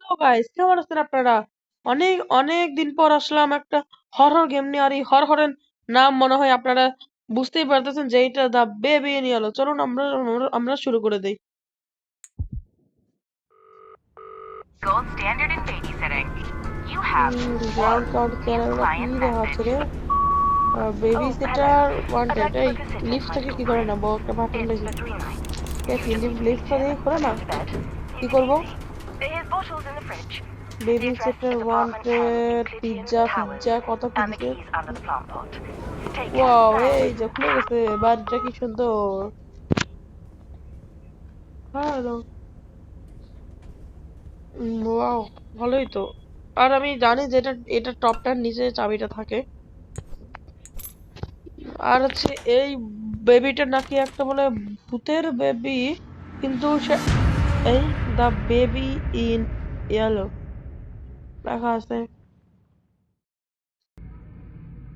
Hello guys, কেমন আছেন আপনারা? অনেক অনেক দিন পর আসলাম একটা হরর গেম নিয়ে। আর এই হররের নাম মনে হয় আপনারা বুঝতেই পারতেছেন যে এটা দা বেবি ইন ইয়েলো। চলুন আমরা শুরু করে দেই। Gold standard in babysitting. You have one ground count new চ্যানেলটা কি client দেখাচ্ছে message. রে? Baby Oh, hello. Seater I'd wanted. like to এই book a sit-in lift for my থেকে কি করে stillborn. না বউ একটা বাটন It's লেগে for 3 nights. এ You কি just need to লিফটটা feed him, দিয়ে করে put না? him to bed. কি Easy করব? peasy. His bottle's in the fridge. The baby address seater is apartment 10, wanted, Euclidean pizza Towers. Pizza কত কি And the দিছে? key's under the plant pot. Take care. Wow, এই Thanks. যে খুলে গেছে বাড়িটা, কি সুন্দর। হ্যালো। ওয়াও, ভালোই তো। আর আমি জানি যে এটা টপটার নিচে চাবিটা থাকে। আর হচ্ছে এই বেবিটা নাকি একটা বলে ভূতের বেবি, কিন্তু সে এই দা বেবি ইন ইয়েলো লেখা আছে।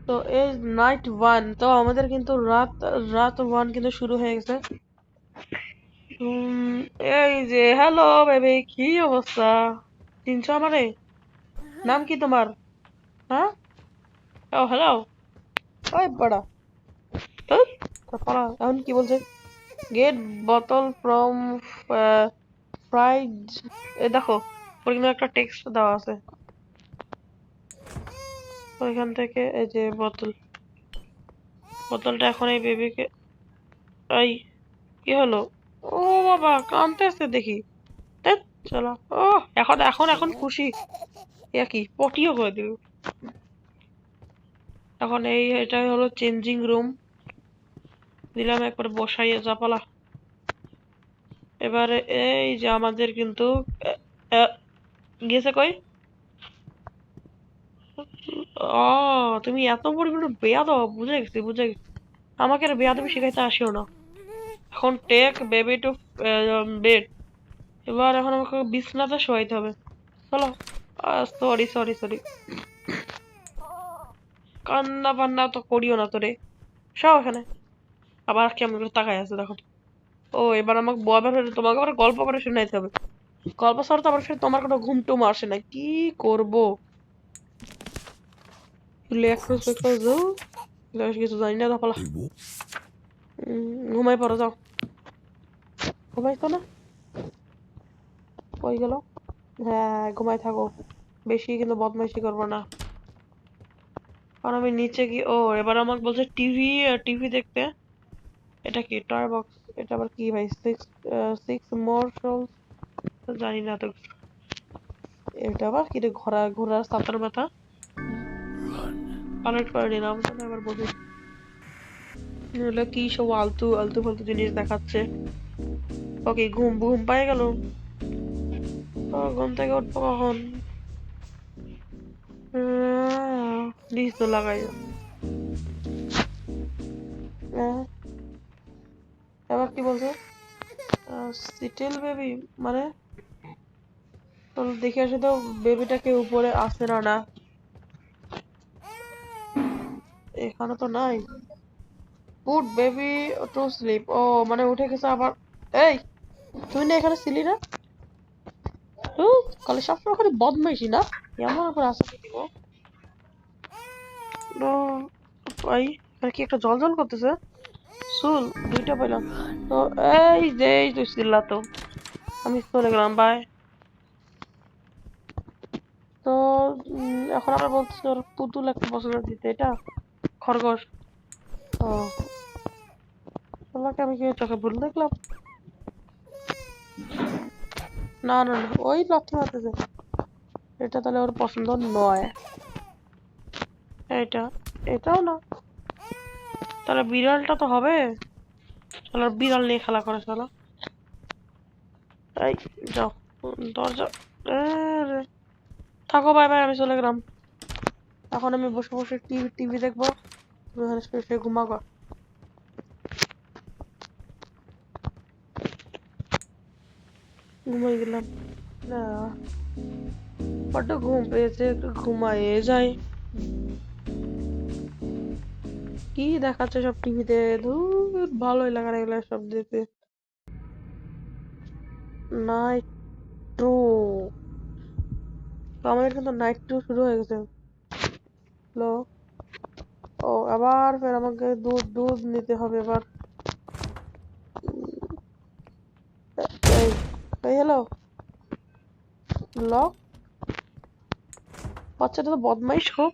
তো এই নাইট ওয়ান, তো আমাদের কিন্তু রাত রাত ওয়ান কিন্তু শুরু হয়ে গেছে। উম, এই যে হ্যালো বেবি, কি অবস্থা? চিনছো আমারে? নাম কি তোমার? হ্যাঁ, ও হ্যালো। ওই বড়া, এখন কি বলছে? Get bottle from fridge. এ দেখো, ওর কিন্তু একটা টেক্সট দেওয়া আছে। ওইখান থেকে এই যে বোতলটা এখন এই বেবিকে। এই কি হলো? ও বাবা, কাঁদতেছে দেখি। ধ্যাৎ, চলো। ও, এখন এখন এখন খুশি। এ কি পটিও করে দিল। এখন এটাই হলো চেঞ্জিং রুম। দিলাম একবারে বসাইয়ে জাপালা। এবারে এই যে আমাদের কিন্তু আ, আ, গেছে কই? ও, তুমি এত পরিমাণে বেয়াদব, বুঝে গেছি বুঝে গেছি। আমাকে আর বেয়াদবি শিখাইতে আসিও না। এখন টেক বেবি টু বেড। এবার এখন আমাকে বিছনাতে শোয়াইতে হবে। চলো। সরি সরি সরি, কান্না বান্না তো করিও না তোরে। সব এখানে আবার কেমন করে তাকায় আছে দেখো তো। ও, এবার আমাকে আবার তোমাকে আবার গল্প করে শোনাইতে হবে। গল্প ছাড়া তো আবার ফের তোমার কোনো ঘুম টুম আসে না, কি করব? লেখরোজ ফেখরোজ কিছু জানি না, দফালা। ঘুমাই পড়ো, যাও। ঘুমাইছো না? কই গেল? হ্যাঁ, ঘুমাই থাকো। বেশি কিন্তু বদমাইশি করবো না। আর আমি নিচে গিয়ে, ও এবার আমাকে বলছে টিভি, টিভি দেখতে। এটা কি টয় বক্স? এটা আবার কি ভাই? সিক্স মোর সোলস, জানি না তো। এটা আবার কি রে? ঘোড়ার ছাতার মাথা কালেক্ট করে নিলাম, তাহলে আবার বসে। এগুলো কি সব আলতু আলতু ফালতু জিনিস দেখাচ্ছে। ওকে, ঘুম ঘুম পাই গেল। ও, ঘুম থেকে উঠবো কখন? ডিস তো লাগাই। আহ, এবার কি বলছে? সিটেল বেবি মানে? তো দেখে আসে তো বেবিটাকে উপরে আসে না না, এখানে তো নাই। পুট বেবি টু স্লিপ, ও মানে উঠে গেছে আবার। এই, তুই না এখানে ছিলি না? কালে সবসময় খালি বদমাইশি না, এমন করে আসা দিব। ভাই, আর কি একটা জল জল করতেছে। চুল দুইটা পাইলাম। তো এই যে এই তুই চিল্লা তো, আমি চলে গেলাম, বাই। তো এখন আবার বলতেছে ওর পুতুল একটা পছন্দ দিতে, এটা খরগোশ। ও, তোমাকে আমি কি চোখে ভুল দেখলাম? না না না, ওই লাথি মারতেছে। এটা তাহলে ওর পছন্দ নয়। এটা, এটাও না। তাহলে বিড়ালটা তো হবে। চলো বিড়াল নিয়ে খেলা করে, চলো। এই, যাও দরজা। আরে, থাকো, বাই বাই, আমি চলে গেলাম। এখন আমি বসে বসে টিভি টিভি দেখবো। তুমি ওখানে শুয়ে শুয়ে ঘুমাগো। ঘুমাই গেলাম। না, বড্ড ঘুম পেয়েছে, একটু ঘুমাইয়ে যাই। কি দেখাচ্ছে সব টিভিতে? ধুর, ভালোই লাগে না এগুলো সব দেখতে। নাইট ট্রু, তো আমাদের কিন্তু নাইট টু শুরু হয়ে গেছে। হ্যালো। ও আবার ফের আমাকে দুধ দুধ নিতে হবে এবার। এই এই হ্যালো। লক বাচ্চাটা তো বদমাইশ হোক,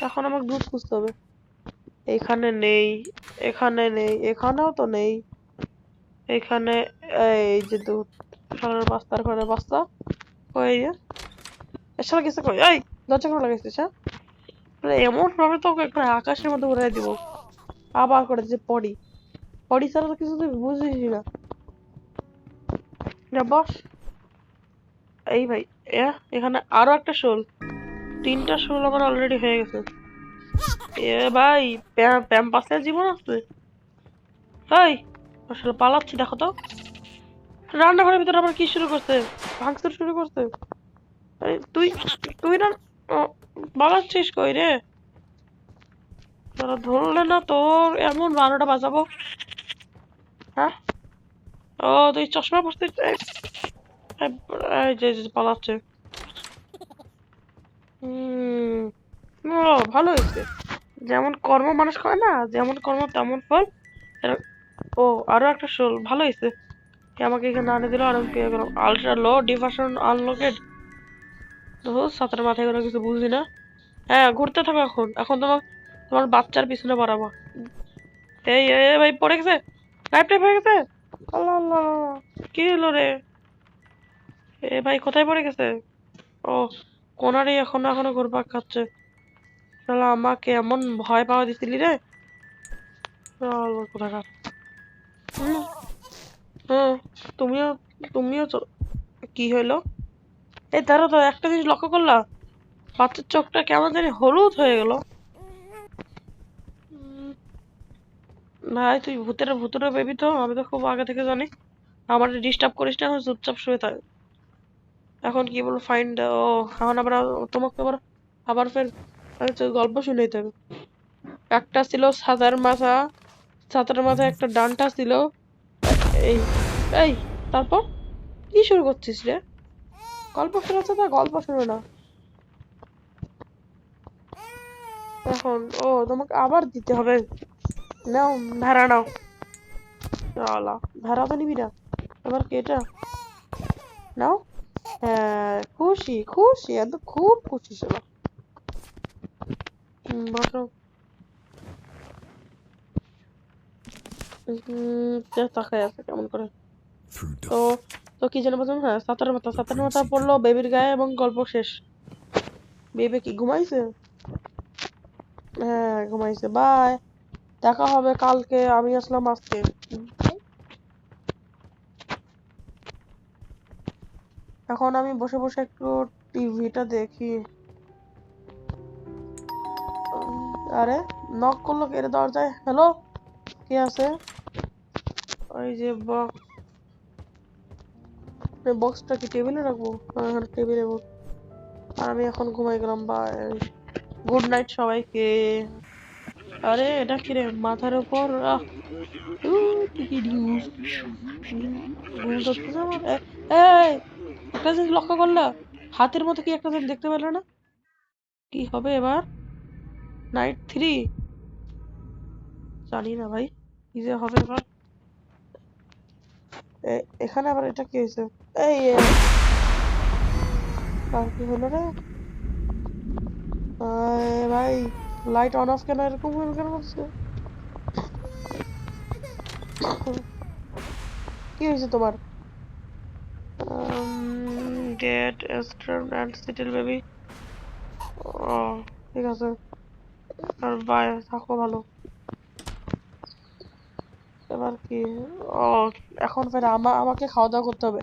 এখন আমাকে দুধ খুঁজতে হবে। এখানে নেই, এখানে নেই, এখানেও তো নেই। এখানে এই যে দুধ, ঘরের বাস্তার ঘরের বাস্তা কই রে? এসব কিছু কই? এই দরজা কেন লাগাইছিস? হ্যাঁ, এমন ভাবে তোকে একটা আকাশের মধ্যে উড়াই দিব। আবার করে যে পড়ি পড়ি ছাড়া তো কিছু তুই বুঝিস না। যা বস। এই ভাই, এখানে আরো একটা শোল, 3টা শোল আমার অলরেডি হয়ে গেছে। এ ভাই, প্যাম্পাসের জীবন আছে। এই আসলে পালাচ্ছি, দেখো তো রান্নাঘরের ভিতরে আবার কি শুরু করছে, ভাঙচুর শুরু করছে। এই তুই তুই না ও, পালাচ্ছিস কই রে? তোরা ধরলে না তোর এমন 12টা বাজাবো। হ্যাঁ, ও তুই চশমা পরছিস? এই এই যে পালাচ্ছে। হম, ও ভালো হয়েছে। যেমন কর্ম মানুষ করে না, যেমন কর্ম তেমন ফল। এর- ও আরো একটা শোল, ভালো হয়েছে। আমাকে এখানে আনে দিল আর আমি পেয়ে গেলাম আলট্রা লো ডিভার্সন আনলকেড। তো সাঁতার মাথায় কোনো কিছু বুঝি না। হ্যাঁ, ঘুরতে থাকো এখন, এখন তোমার তোমার বাচ্চার পিছনে বাড়াবো। এই ভাই পড়ে গেছে, লাইফ টাইপ হয়ে গেছে। আল্লাহ আল্লাহ, কি হলো রে? এ ভাই কোথায় পড়ে গেছে? ও কোনারই এখনো এখনো ঘুরপাক খাচ্ছে। শালা আমাকে এমন ভয় পাওয়া দিছিলি রে। কোথাকার। হুম, হুম, তুমিও তুমিও কি হইলো? এই ধরো তো, একটা জিনিস লক্ষ্য করলা, বাচ্চার চোখটা কেমন জানি হলুদ হয়ে গেল। ভাই তুই ভূতের ভূতের বেবি তো, আমি তো খুব আগে থেকে জানি। আমার ডিস্টার্ব করিস না, এখন চুপচাপ শুয়ে থাক। এখন কি বলবো, ফাইন্ড ও, এখন আবার তোমাকে আবার আবার ফের গল্প শুনাইতে হবে। একটা ছিল সাদার মাথা, ছাতার মাথায় একটা ডান্টা ছিল। এই এই তারপর কি শুরু করছিস রে? গল্প শোনাচ্ছে না, গল্প শোনো না এখন। ও তোমাকে আবার দিতে হবে, নাও ভেড়া নাও। শালা ভেড়া তো নিবি না, এবার কি এটা নাও। হ্যাঁ খুশি খুশি, একদম খুব খুশি ছিল। বসো। তাকায় আছে কেমন করে। তো তো কি যেন বলছিলাম, হ্যাঁ সাতার মাথা পড়লো বেবির গায়ে এবং গল্প শেষ। বেবি কি ঘুমাইছে? হ্যাঁ ঘুমাইছে, বাই, দেখা হবে কালকে, আমি আসলাম আজকে। এখন আমি বসে বসে একটু টিভিটা দেখি। আরে নক করলো কে রে দরজায়? হ্যালো, কে আছে? ওই যে বক্সটা কি টেবিলে রাখবো? হ্যাঁ টেবিলে। আর আমি এখন ঘুমাই গেলাম, বাই, গুড নাইট সবাইকে। আরে এটা কি রে মাথার উপর? ঘুম ধরতেছে আমার। এই একটা জিনিস লক্ষ্য করলা, হাতের মতো কি একটা জিনিস দেখতে পেলে না? কি হবে এবার? নাইট 3, জানি না ভাই কি যে হবে এবার। এখানে আবার এটা কি হয়েছে? এই কি হলো রে? ভাই লাইট অন অফ কেন এরকম কেন করছে? কি হয়েছে তোমার? Get stern and settle baby. ও ঠিক আছে, আর বাই, থাকো ভালো। এবার কি? ও এখন ফের আমাকে খাওয়া দাওয়া করতে হবে।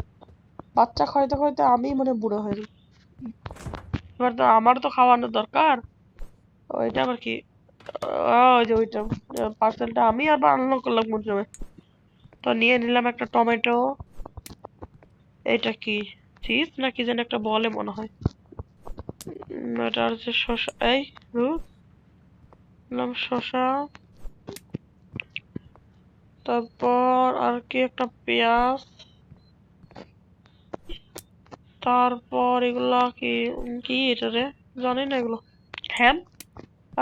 বাচ্চা খাইতে খাইতে আমি মানে বুড়ো হয়ে যাই। এবার তো আমার তো খাওয়ানোর দরকার। ওইটা আবার কি? ওই যে ওইটা পার্সেলটা আমি আবার আনলক করলাম কোন সময়। তো নিয়ে নিলাম একটা টমেটো। এটা কি চিজ নাকি যেন একটা বলে মনে হয়। এটা হচ্ছে শসা। এই নিলাম শসা। তারপর আর কি একটা পেঁয়াজ। তারপর এগুলা কি কি এটা রে, জানি না এগুলো। হ্যাম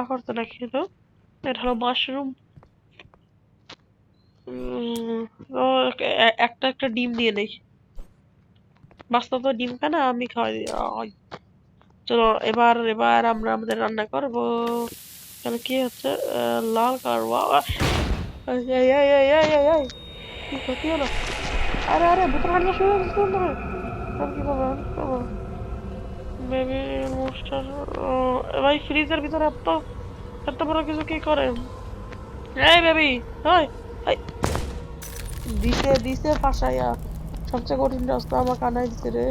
করতে নাকি তো, এটা হলো মাশরুম। ও, একটা একটা ডিম দিয়ে নেই, বাস্তব তো ডিম খায় না, আমি খাওয়াই দিই। চলো এবার এবার আমরা আমাদের রান্না করব। তাহলে কি হচ্ছে, লাল কারওয়া। এই এই এই এই এই এই এই, কি ক্ষতি হলো? আরে আরে ভিতরে হাঁটা শুরু হয়েছে তো মনে হয়। আর কি করবো কি করবো? Baby monster. ভাই ফ্রিজের ভিতরে এত এত বড় কিছু কি করে? এই বেবি, হাই হাই, দিছে দিছে ফাঁসাইয়া। সবচেয়ে কঠিন রাস্তা আমার কানাই দিছে রে।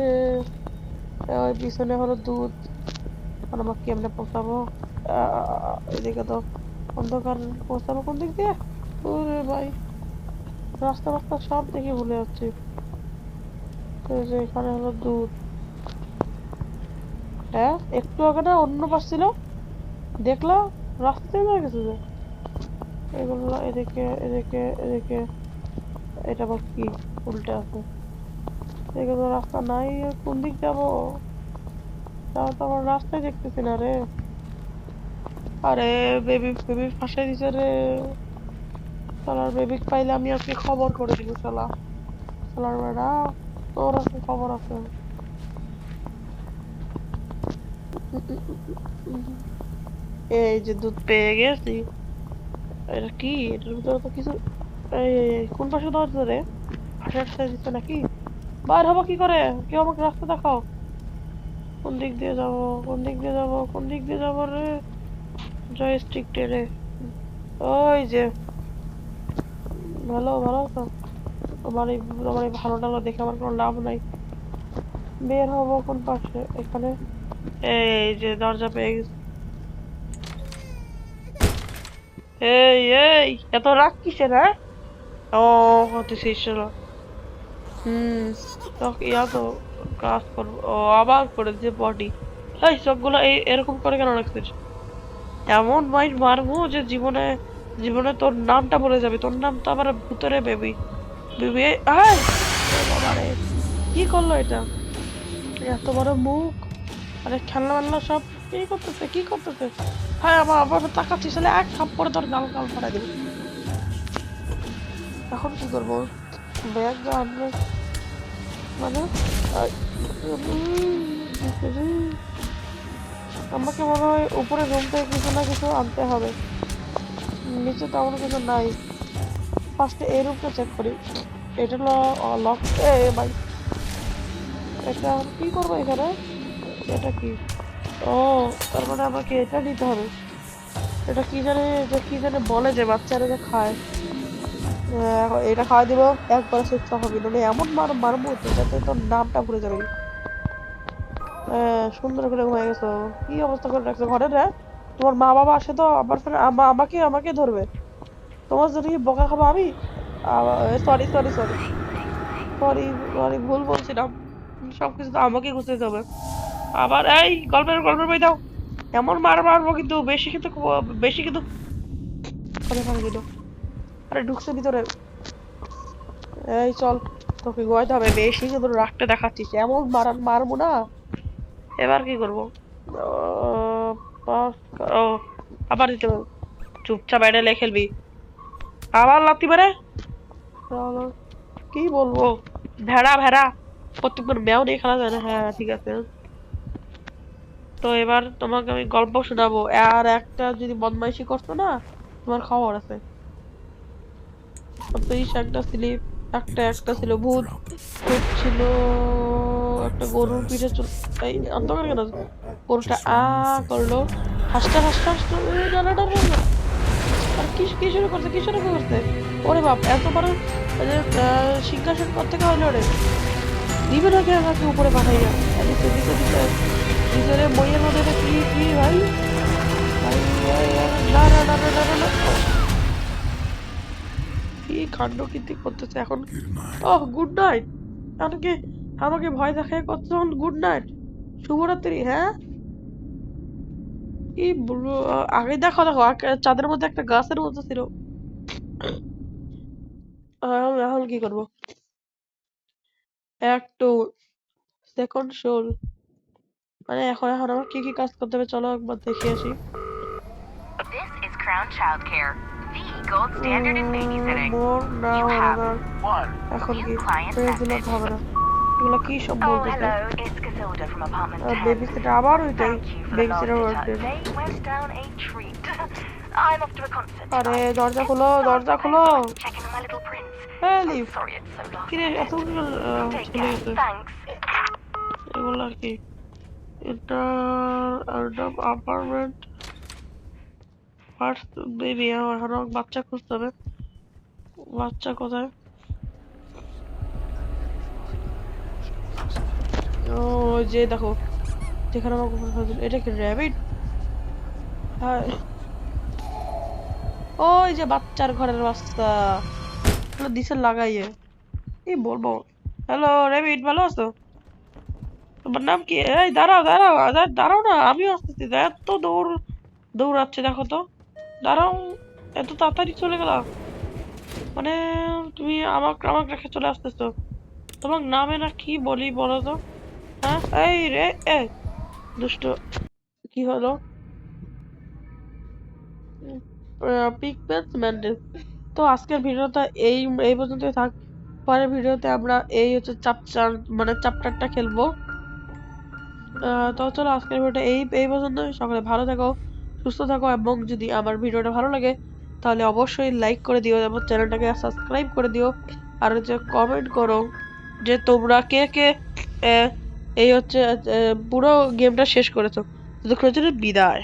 ওই পিছনে হলো দুধ, আর আমাকে কেমনে পৌঁছাবো? এদিকে তো অন্ধকার, পৌঁছাবো কোন দিক দিয়ে? ওরে ভাই, রাস্তা রাস্তা সব দেখে ভুলে যাচ্ছি। এই যে এখানে হলো দুধ। হ্যাঁ, একটু আগে না অন্য পাশ ছিল, দেখলা রাস্তা চেঞ্জ হয়ে গেছে যে। এগুলো এদিকে এদিকে এদিকে, এটা আবার কি উল্টে আছে? এদিকে তো রাস্তা নাই, কোন দিক যাবো? তাও তো আমার রাস্তায় দেখতেছি না রে। আরে বেবি বেবি ফাঁসাই দিছে রে। শালার বেবি পাইলে আমি আজকে খবর করে দিব। শালার বেড়া, তোর আজকে খবর আছে। এই যে দুধ পেয়ে গেছি। এটা কি, এটার ভিতরে তো কিছু। এই কোন পাশে ধরছে রে? ফাঁসাই দিচ্ছে নাকি? বাইর হবো কি করে? কেউ আমাকে রাস্তা দেখাও। কোন দিক দিয়ে যাব, কোন দিক দিয়ে যাব, কোন দিক দিয়ে যাব রে? জয়স্টিক টেনে, ওই যে। ভালো ভালো তো, তোমার এই ভালো টালো দেখে আমার কোনো লাভ নাই। বের হবো কোন পাশে? এখানে। এই যে দরজা পেয়ে গেছি। এই এই, এত রাগ কিসের হ্যাঁ? ও, হতেছিস চলো। হুম, তো ইয়া তো কাজ করবো। ও, আবার করে যে বডি। এই চোখগুলো এই এরকম করে কেন রাখছিস? এমন মাইর মারবো যে জীবনে জীবনে তোর নামটা বলে যাবে। তোর নাম তো আবার ভূতরে বেবি। বেবি আয়, ও বাবা রে, কি করলো এটা? এত বড় মুখ, আরে খেলনা মেলনা সব। কি করতেছে কি করতেছে? হ্যাঁ, আমার আবার তাকাচ্ছি, ছেলে এক থাপ্পড়ে তোর গাল গাল ফাটাই দিবি। এখন কি করবো? ব্যাগ আনবে মানে, আই, আমাকে মনে হয় উপরে রুম থেকে কিছু না কিছু আনতে হবে। নিচে তেমন কিছু নাই। ফার্স্টে এই রুমটা চেক করি। এটা লক। এ ভাই, এটা কি করবো এখানে? এটা কি? ও, তার মানে আমাকে এটা নিতে হবে। এটা কি জানে, যে কি জানে বলে যে বাচ্চারা যে খায়। এটা খাওয়াই দিব, একবার সুস্থ হবে, নইলে এমন মারবো যাতে তোর নামটা ভুলে যাবে। সুন্দর করে ঘুমাই গেছো। কি অবস্থা করে রাখছো ঘরে রে? তোমার মা বাবা আসে তো আবার ফের আমাকে আমাকে ধরবে। তোমার জন্য কি বকা খাবো আমি? Sorry sorry sorry sorry sorry, ভুল বলছিলাম। সবকিছু তো আমাকে গুছাইতে হবে। আবার এই গল্পের গল্পের বই দাও। এমন মারবো কিন্তু বেশি কিন্তু, বেশি কিন্তু। করে ফেলে দিল। আরে ঢুকছে ভিতরে। এই চল, তোকে গোয়াইতে হবে, বেশি কিন্তু রাগটা দেখাচ্ছিস, এমন মারবো না। এবার কি করবো? ও, আবার দিতে হবে। চুপচাপ বাইরে লেখে খেলবি। আবার লাত্তি মারে। চলো, কি বলবো? ভেড়া ভেড়া, প্রত্যেকবার ম্যাও নিয়ে খেলা যায় না। হ্যাঁ ঠিক আছে। তো এবার তোমাকে আমি গল্প শোনাবো, আর একটা যদি বদমাইশি করতো না, তোমার খবর আছে। তুই একটা স্লিপ, একটা একটা ছিল ভূত। ভূত ছিল একটা গরুর পিঠে চল। এই অন্ধকার কেন? গরুটা করলো, হাসতে হাসতে হাসতে, ডানা ডানা ডানা। আর কি কি শুরু করছে, কি শুরু করছে? ওরে বাপ, এত বড় সিংহাসন কোত্থেকে হইলো রে? দিবে নাকি আমাকে উপরে পাঠাইয়া? দিতে দিতে দিতে নিজের বইয়ের মধ্যে এটা কি কি ভাই? ভাই, না না না না না না না। কি কাণ্ড কীর্তি করতেছে এখন? ওহ, গুড নাইট। আমাকে আমাকে ভয় দেখায় কতক্ষণ? গুড নাইট, শুভরাত্রি। হ্যাঁ, কি বলবো? আগে দেখো দেখো, চাঁদের মধ্যে একটা গাছের মতো ছিল। এখন এখন কি করবো? একটু সেকেন্ড সোল মানে এখন আমার কি কি কাজ করতে হবে চলো একবার দেখে আসি। This is Crown Childcare, the gold standard in babysitting. মোর না You have এখন new কি client ফ্রেন্ড দিলে message. হবে না, এগুলো কি সব Oh, বলতেছে? hello, it's Casilda from apartment 10. Baby seater আবার ওইটাই, Thank you for the baby last seater work visit. They went down a treat. I'm off to a concert আরে tonight. দরজা খোলো, দরজা খোলো। Checking on my little prince. হ্যাঁ I'm leave sorry it's so last কিরে এত minute. Take চলে care. গেছে Thanks. এগুলো কি? এটা অ্যাপার্টমেন্ট ফার্স্ট বেবি, এখন বাচ্চা খুঁজতে হবে। বাচ্চা কোথায়? ও ওই যে দেখো যেখানে আমার কুকুর খাওয়া ছিল। এটা কি র্যাবিট? হ্যাঁ ওই যে বাচ্চার ঘরের বাচ্চা দিছে লাগাইয়ে কি বলবো। হ্যালো র্যাবিট, ভালো আছো? তোমার নাম কি? এই দাঁড়াও দাঁড়াও দাঁড়াও না, আমিও আসতেছি। এত দৌড়াচ্ছে দেখো তো, দাঁড়াও, এত তাড়াতাড়ি চলে গেলাম মানে তুমি আমাকে আমাকে রেখে চলে আসতেছো। তোমার নামে না কি বলি বলো তো? হ্যাঁ এই রে এ দুষ্ট, কি হলো? পিকম্যান ম্যান্ডেল। তো আজকের ভিডিওটা এই এই পর্যন্তই থাক। পরের ভিডিওতে আমরা এই হচ্ছে মানে চ্যাপ্টারটা খেলবো। তো চলো আজকের ভিডিওটা এই এই পর্যন্ত। সকলে ভালো থাকো, সুস্থ থাকো, এবং যদি আমার ভিডিওটা ভালো লাগে তাহলে অবশ্যই লাইক করে দিও এবং চ্যানেলটাকে সাবস্ক্রাইব করে দিও। আর হচ্ছে কমেন্ট করো যে তোমরা কে কে এই হচ্ছে পুরো গেমটা শেষ করেছো। ততক্ষণের জন্য বিদায়।